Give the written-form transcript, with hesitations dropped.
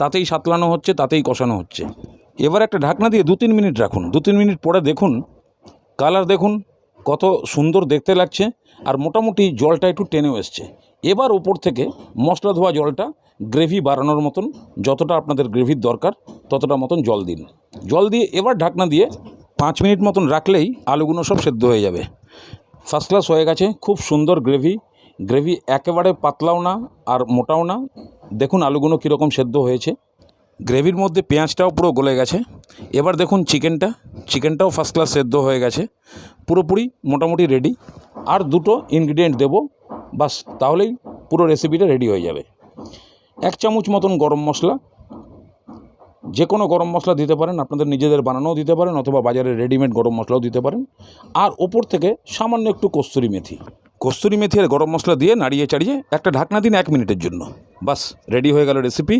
তাতেই সাতলানো হচ্ছে, তাতেই কষানো হচ্ছে। এবার একটা ঢাকনা দিয়ে 2-3 মিনিট রাখুন। 2-3 মিনিট পরে দেখুন কালার দেখুন কত সুন্দর দেখতে লাগছে, আর মোটামুটি জলটা একটু টেনেও এসছে। এবার ওপর থেকে মশলা ধোয়া জলটা গ্রেভি বাড়ানোর মতন, যতটা আপনাদের গ্রেভির দরকার ততটা মতন জল দিন। জল দিয়ে এবার ঢাকনা দিয়ে 5 মিনিট মতন রাখলেই আলুগুলো সব সেদ্ধ হয়ে যাবে। ফার্স্ট ক্লাস হয়ে গেছে, খুব সুন্দর গ্রেভি একেবারে পাতলাও না আর মোটাও না। দেখুন আলুগুলো কীরকম সেদ্ধ হয়েছে, গ্রেভির মধ্যে পেঁয়াজটাও পুরো গলে গেছে। এবার দেখুন চিকেনটাও ফার্স্ট ক্লাস সেদ্ধ হয়ে গেছে, পুরোপুরি মোটামুটি রেডি। আর দুটো ইনগ্রিডিয়েন্ট দেবো, বাস তাহলেই পুরো রেসিপিটা রেডি হয়ে যাবে। 1 চামচ মতন গরম মশলা, যে কোনো গরম মশলা দিতে পারেন, আপনাদের নিজেদের বানানোও দিতে পারেন অথবা বাজারে রেডিমেড গরম মশলাও দিতে পারেন। আর ওপর থেকে সামান্য একটু কস্তুরি মেথি আর গরম মশলা দিয়ে নাড়িয়ে চাড়িয়ে একটা ঢাকনা দিন 1 মিনিটের জন্য, বাস রেডি হয়ে গেল রেসিপি।